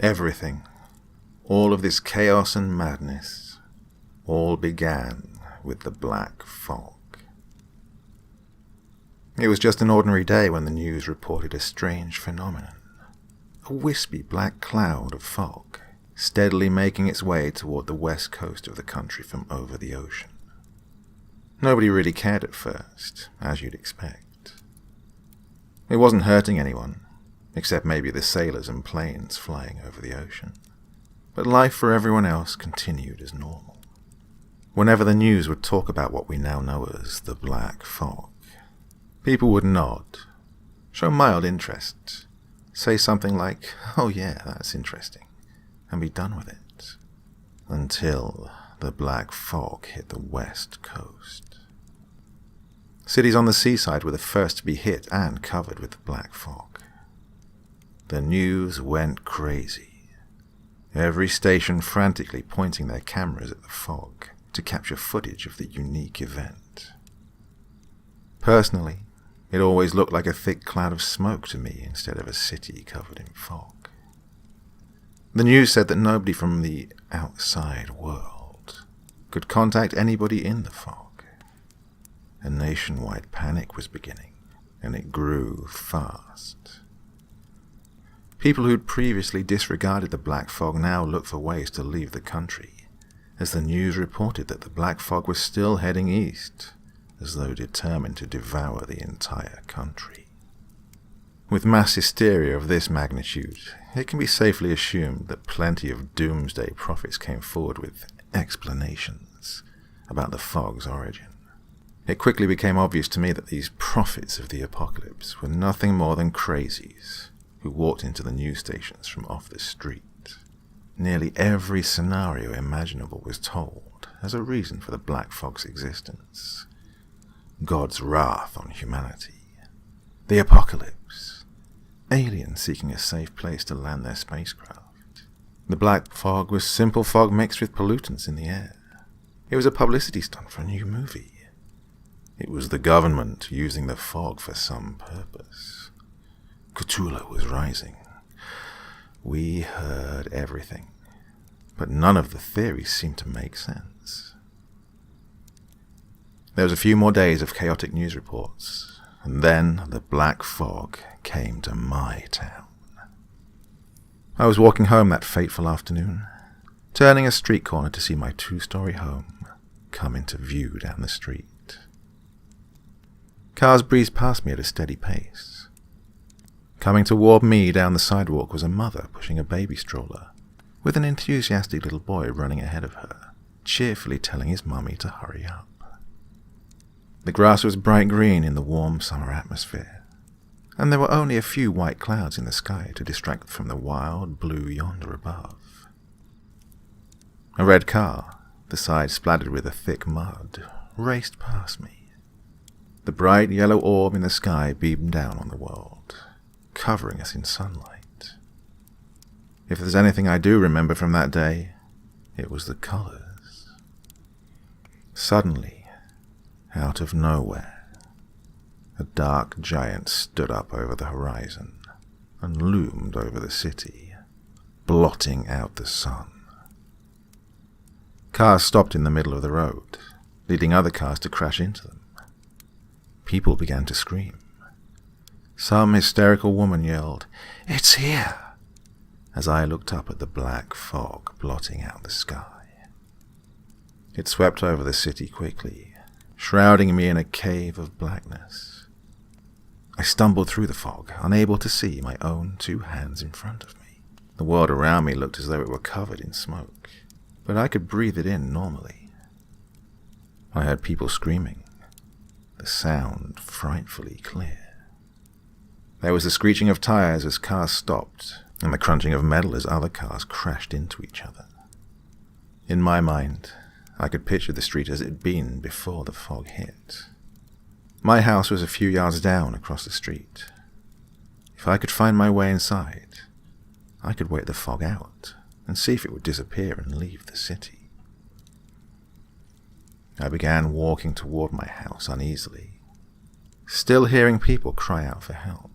Everything, all of this chaos and madness, all began with the black fog. It was just an ordinary day when the news reported a strange phenomenon. A wispy black cloud of fog, steadily making its way toward the west coast of the country from over the ocean. Nobody really cared at first, as you'd expect. It wasn't hurting anyone, except maybe the sailors and planes flying over the ocean. But life for everyone else continued as normal. Whenever the news would talk about what we now know as the black fog, people would nod, show mild interest, say something like, "Oh yeah, that's interesting," and be done with it. Until the black fog hit the west coast. Cities on the seaside were the first to be hit and covered with the black fog. The news went crazy. Every station frantically pointing their cameras at the fog to capture footage of the unique event. Personally, it always looked like a thick cloud of smoke to me instead of a city covered in fog. The news said that nobody from the outside world could contact anybody in the fog. A nationwide panic was beginning, and it grew fast. People who'd previously disregarded the black fog now looked for ways to leave the country, as the news reported that the black fog was still heading east, as though determined to devour the entire country. With mass hysteria of this magnitude, it can be safely assumed that plenty of doomsday prophets came forward with explanations about the fog's origin. It quickly became obvious to me that these prophets of the apocalypse were nothing more than crazies who walked into the news stations from off the street. Nearly every scenario imaginable was told as a reason for the black fog's existence. God's wrath on humanity, the apocalypse, aliens seeking a safe place to land their spacecraft. The black fog was simple fog mixed with pollutants in the air. It was a publicity stunt for a new movie. It was the government using the fog for some purpose. Cthulhu was rising. We heard everything, but none of the theories seemed to make sense. There was a few more days of chaotic news reports, and then the black fog came to my town. I was walking home that fateful afternoon, turning a street corner to see my 2-story home come into view down the street. Cars breezed past me at a steady pace. Coming toward me down the sidewalk was a mother pushing a baby stroller, with an enthusiastic little boy running ahead of her, cheerfully telling his mummy to hurry up. The grass was bright green in the warm summer atmosphere, and there were only a few white clouds in the sky to distract from the wild blue yonder above. A red car, the side splattered with a thick mud, raced past me. The bright yellow orb in the sky beamed down on the world, covering us in sunlight. If there's anything I do remember from that day, it was the colors. Suddenly, out of nowhere, a dark giant stood up over the horizon and loomed over the city, blotting out the sun. Cars stopped in the middle of the road, leading other cars to crash into them. People began to scream. Some hysterical woman yelled, "It's here!" as I looked up at the black fog blotting out the sky. It swept over the city quickly, shrouding me in a cave of blackness. I stumbled through the fog, unable to see my own 2 hands in front of me. The world around me looked as though it were covered in smoke, but I could breathe it in normally. I heard people screaming, the sound frightfully clear. There was the screeching of tires as cars stopped, and the crunching of metal as other cars crashed into each other. In my mind, I could picture the street as it had been before the fog hit. My house was a few yards down across the street. If I could find my way inside, I could wait the fog out and see if it would disappear and leave the city. I began walking toward my house uneasily, still hearing people cry out for help.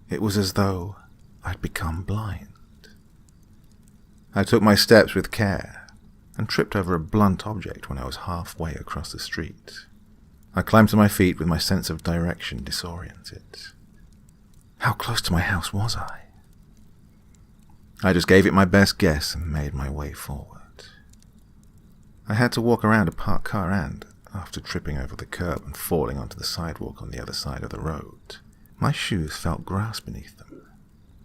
It was as though I'd become blind. I took my steps with care and tripped over a blunt object when I was halfway across the street. I climbed to my feet with my sense of direction disoriented. How close to my house was I? I just gave it my best guess and made my way forward. I had to walk around a parked car and, after tripping over the curb and falling onto the sidewalk on the other side of the road, my shoes felt grass beneath them.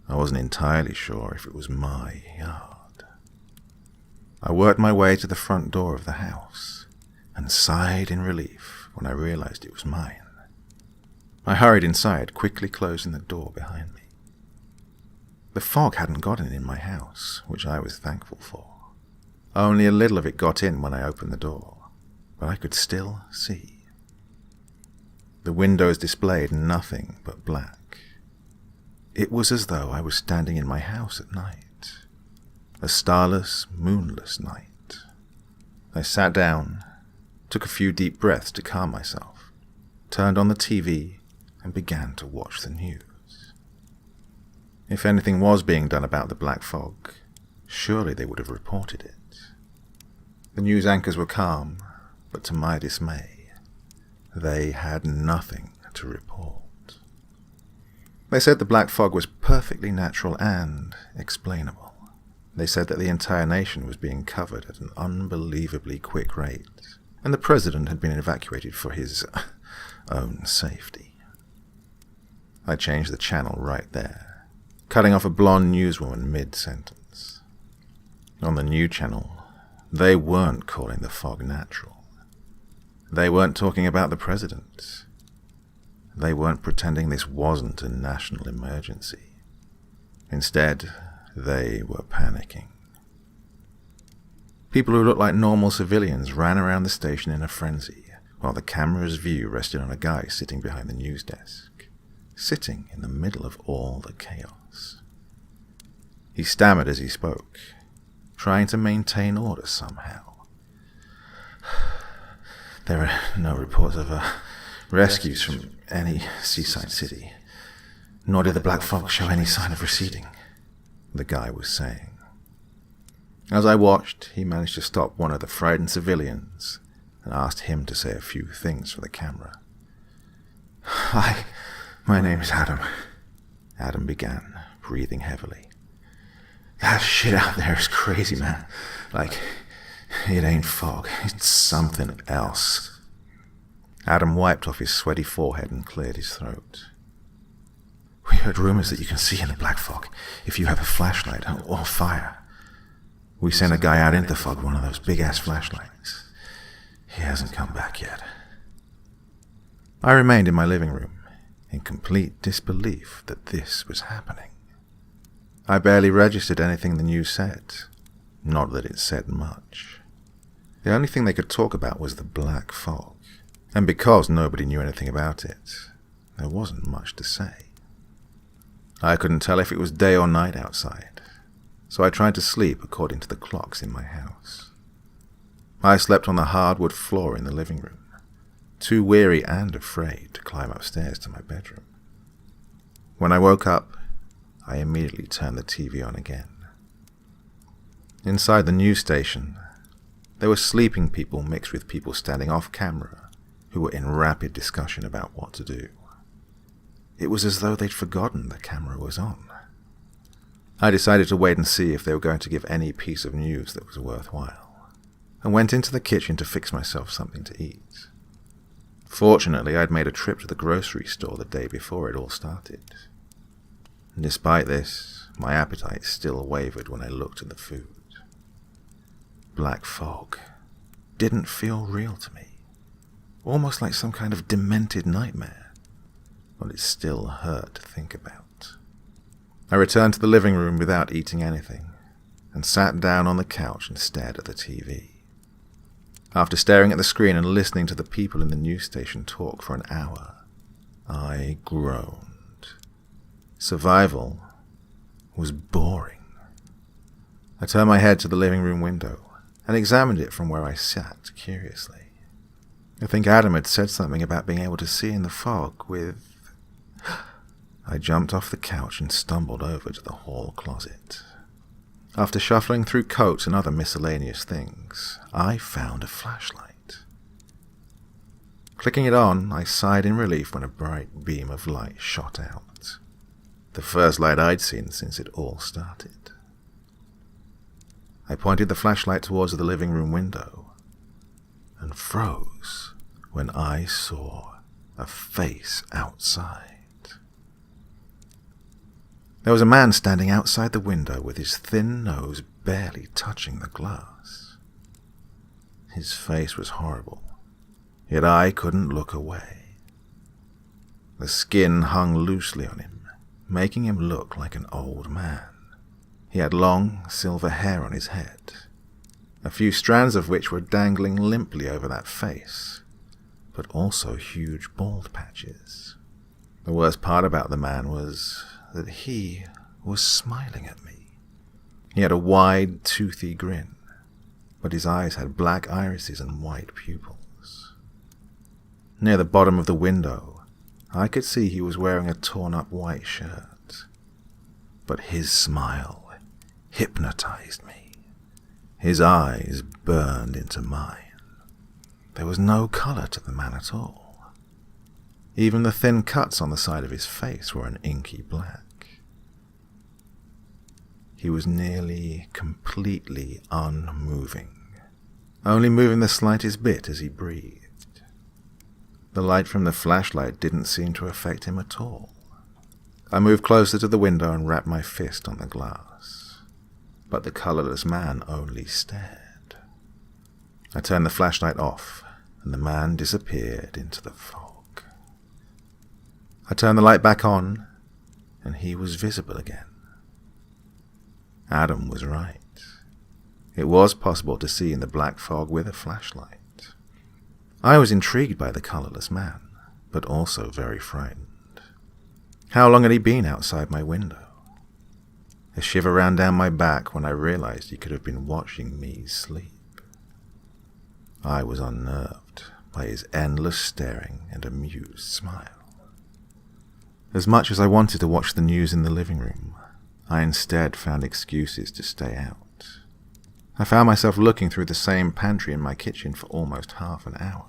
I wasn't entirely sure if it was my yard. I worked my way to the front door of the house and sighed in relief when I realized it was mine. I hurried inside, quickly closing the door behind me. The fog hadn't gotten in my house, which I was thankful for. Only a little of it got in when I opened the door, but I could still see. The windows displayed nothing but black. It was as though I was standing in my house at night, a starless, moonless night. I sat down, took a few deep breaths to calm myself, turned on the TV, and began to watch the news. If anything was being done about the black fog, surely they would have reported it. The news anchors were calm, but to my dismay, they had nothing to report. They said the black fog was perfectly natural and explainable. They said that the entire nation was being covered at an unbelievably quick rate, and the president had been evacuated for his own safety. I changed the channel right there, cutting off a blonde newswoman mid-sentence. On the new channel, they weren't calling the fog natural. They weren't talking about the president. They weren't pretending this wasn't a national emergency. Instead, they were panicking. People who looked like normal civilians ran around the station in a frenzy, while the camera's view rested on a guy sitting behind the news desk, sitting in the middle of all the chaos. He stammered as he spoke, trying to maintain order somehow. There are no reports of rescues from any seaside city, nor did the black fog show any sign of receding, the guy was saying. As I watched, he managed to stop one of the frightened civilians and asked him to say a few things for the camera. "Hi, my name's Adam," Adam began, breathing heavily. "That shit out there is crazy, man. Like, it ain't fog, it's something else." Adam wiped off his sweaty forehead and cleared his throat. "We heard rumors that you can see in the black fog if you have a flashlight or fire. We sent a guy out into the fog with one of those big-ass flashlights. He hasn't come back yet." I remained in my living room, in complete disbelief that this was happening. I barely registered anything the news said, not that it said much. The only thing they could talk about was the black fog, and because nobody knew anything about it, there wasn't much to say. I couldn't tell if it was day or night outside, so I tried to sleep according to the clocks in my house. I slept on the hardwood floor in the living room, too weary and afraid to climb upstairs to my bedroom. When I woke up, I immediately turned the TV on again. Inside the news station, there were sleeping people mixed with people standing off camera who were in rapid discussion about what to do. It was as though they'd forgotten the camera was on. I decided to wait and see if they were going to give any piece of news that was worthwhile, and went into the kitchen to fix myself something to eat. Fortunately, I'd made a trip to the grocery store the day before it all started. Despite this, my appetite still wavered when I looked at the food. Black fog didn't feel real to me, almost like some kind of demented nightmare, but it still hurt to think about. I returned to the living room without eating anything, and sat down on the couch and stared at the TV. After staring at the screen and listening to the people in the news station talk for an hour, I groaned. Survival was boring. I turned my head to the living room window and examined it from where I sat curiously. I think Adam had said something about being able to see in the fog with... I jumped off the couch and stumbled over to the hall closet. After shuffling through coats and other miscellaneous things, I found a flashlight. Clicking it on, I sighed in relief when a bright beam of light shot out. The first light I'd seen since it all started. I pointed the flashlight towards the living room window and froze when I saw a face outside. There was a man standing outside the window with his thin nose barely touching the glass. His face was horrible, yet I couldn't look away. The skin hung loosely on him, making him look like an old man. He had long, silver hair on his head, a few strands of which were dangling limply over that face, but also huge bald patches. The worst part about the man was that he was smiling at me. He had a wide, toothy grin, but his eyes had black irises and white pupils. Near the bottom of the window, I could see he was wearing a torn-up white shirt, but his smile hypnotized me. His eyes burned into mine. There was no color to the man at all. Even the thin cuts on the side of his face were an inky black. He was nearly completely unmoving, only moving the slightest bit as he breathed. The light from the flashlight didn't seem to affect him at all. I moved closer to the window and rapped my fist on the glass, but the colorless man only stared. I turned the flashlight off, and the man disappeared into the fog. I turned the light back on, and he was visible again. Adam was right. It was possible to see in the black fog with a flashlight. I was intrigued by the colorless man, but also very frightened. How long had he been outside my window? A shiver ran down my back when I realized he could have been watching me sleep. I was unnerved by his endless staring and amused smile. As much as I wanted to watch the news in the living room, I instead found excuses to stay out. I found myself looking through the same pantry in my kitchen for almost half an hour.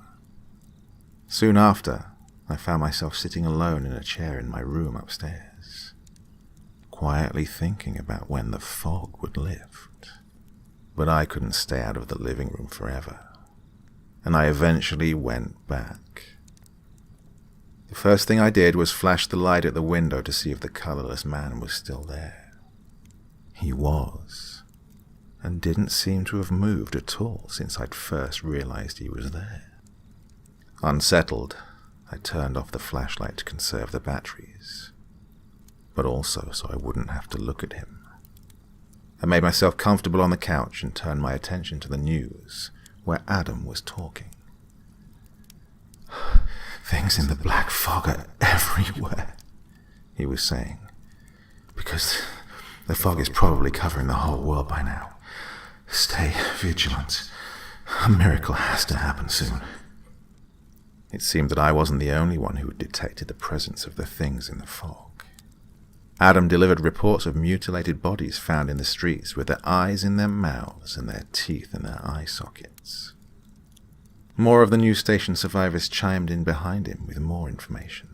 Soon after, I found myself sitting alone in a chair in my room upstairs, quietly thinking about when the fog would lift. But I couldn't stay out of the living room forever, and I eventually went back. The first thing I did was flash the light at the window to see if the colorless man was still there. He was, and didn't seem to have moved at all since I'd first realized he was there. Unsettled, I turned off the flashlight to conserve the batteries, but also so I wouldn't have to look at him. I made myself comfortable on the couch and turned my attention to the news, where Adam was talking. "Things in the black fog are everywhere," he was saying, "because the fog is probably covering the whole world by now. Stay vigilant. A miracle has to happen soon." It seemed that I wasn't the only one who had detected the presence of the things in the fog. Adam delivered reports of mutilated bodies found in the streets with their eyes in their mouths and their teeth in their eye sockets. More of the news station survivors chimed in behind him with more information,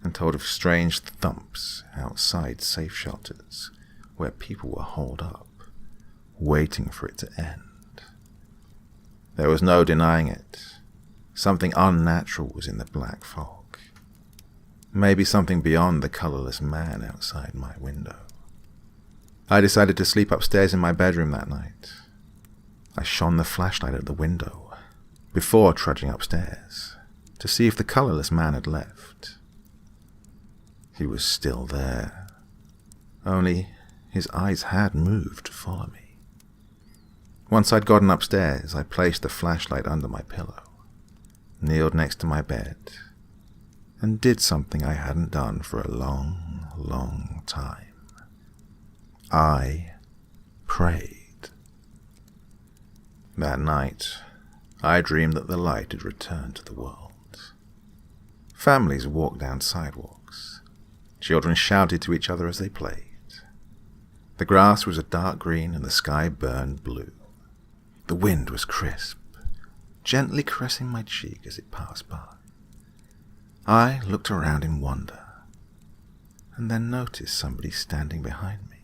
and told of strange thumps outside safe shelters where people were holed up, waiting for it to end. There was no denying it. Something unnatural was in the black fog. Maybe something beyond the colorless man outside my window. I decided to sleep upstairs in my bedroom that night. I shone the flashlight at the window before trudging upstairs to see if the colorless man had left. He was still there, only his eyes had moved to follow me. Once I'd gotten upstairs, I placed the flashlight under my pillow, kneeled next to my bed, and did something I hadn't done for a long, long time. I prayed. That night, I dreamed that the light had returned to the world. Families walked down sidewalks. Children shouted to each other as they played. The grass was a dark green and the sky burned blue. The wind was crisp, gently caressing my cheek as it passed by. I looked around in wonder, and then noticed somebody standing behind me.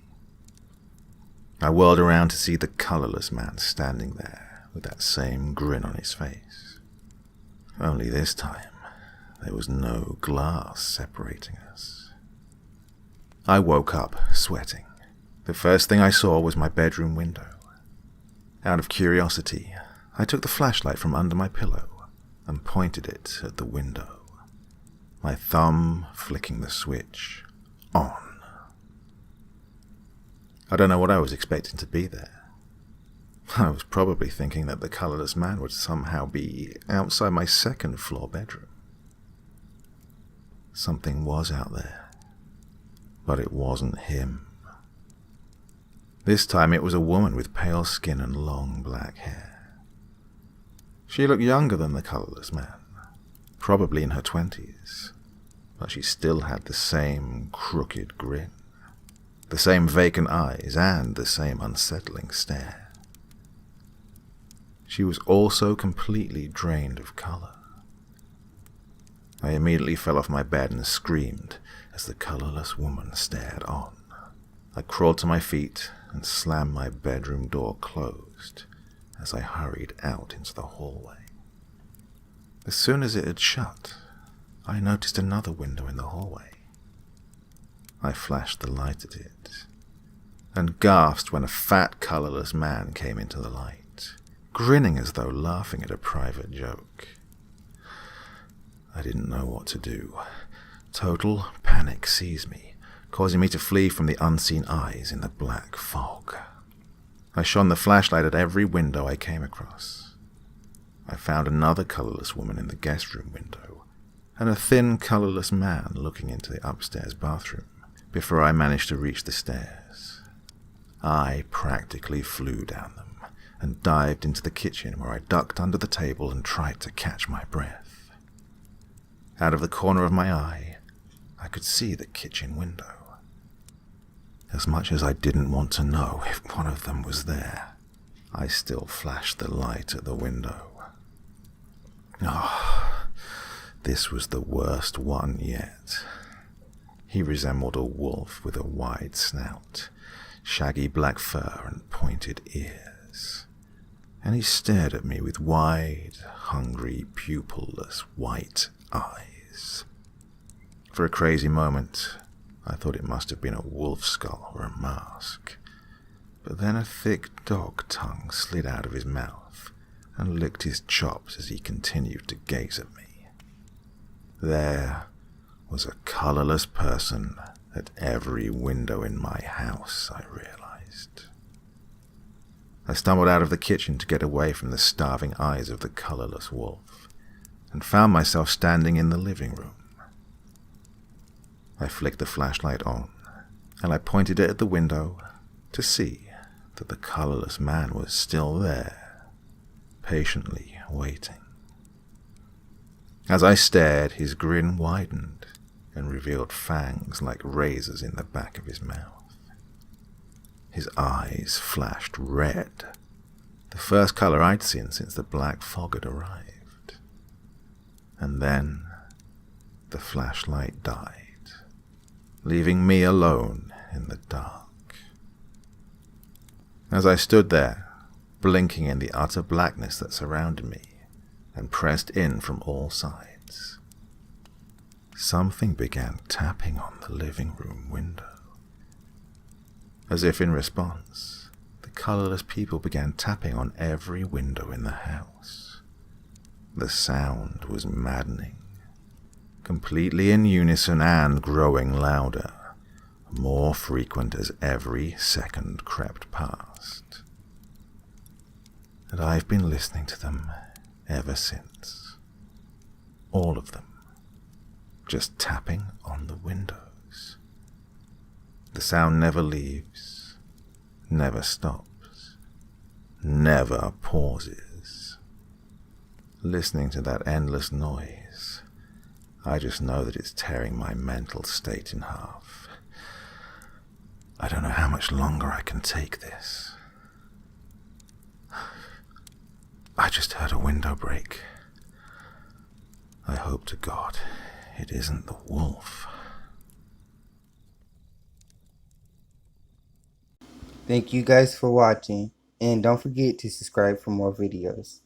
I whirled around to see the colourless man standing there with that same grin on his face. Only this time, there was no glass separating us. I woke up, sweating. The first thing I saw was my bedroom window. Out of curiosity, I took the flashlight from under my pillow and pointed it at the window, my thumb flicking the switch on. I don't know what I was expecting to be there. I was probably thinking that the colourless man would somehow be outside my second floor bedroom. Something was out there, but it wasn't him. This time it was a woman with pale skin and long black hair. She looked younger than the colourless man, probably in her 20s, but she still had the same crooked grin, the same vacant eyes, and the same unsettling stare. She was also completely drained of colour. I immediately fell off my bed and screamed as the colourless woman stared on. I crawled to my feet and slammed my bedroom door closed as I hurried out into the hallway. As soon as it had shut, I noticed another window in the hallway. I flashed the light at it and gasped when a fat, colourless man came into the light, grinning as though laughing at a private joke. I didn't know what to do. Total panic seized me, causing me to flee from the unseen eyes in the black fog. I shone the flashlight at every window I came across. I found another colourless woman in the guest room window, and a thin, colourless man looking into the upstairs bathroom before I managed to reach the stairs. I practically flew down them and dived into the kitchen, where I ducked under the table and tried to catch my breath. Out of the corner of my eye, I could see the kitchen window. As much as I didn't want to know if one of them was there, I still flashed the light at the window. This was the worst one yet. He resembled a wolf with a wide snout, shaggy black fur and pointed ears, and he stared at me with wide, hungry, pupilless white eyes. For a crazy moment, I thought it must have been a wolf skull or a mask, but then a thick dog tongue slid out of his mouth and licked his chops as he continued to gaze at me. There was a colourless person at every window in my house, I realized. I stumbled out of the kitchen to get away from the starving eyes of the colourless wolf, and found myself standing in the living room. I flicked the flashlight on, and I pointed it at the window to see that the colourless man was still there, patiently waiting. As I stared, his grin widened and revealed fangs like razors in the back of his mouth. His eyes flashed red, the first colour I'd seen since the black fog had arrived. And then the flashlight died, leaving me alone in the dark. As I stood there, blinking in the utter blackness that surrounded me and pressed in from all sides, something began tapping on the living room window. As if in response, the colourless people began tapping on every window in the house. The sound was maddening, completely in unison and growing louder, more frequent as every second crept past. And I've been listening to them ever since. All of them. Just tapping on the windows. The sound never leaves, never stops, never pauses. Listening to that endless noise, I just know that it's tearing my mental state in half. I don't know how much longer I can take this. I just heard a window break. I hope to God it isn't the wolf. Thank you guys for watching, and don't forget to subscribe for more videos.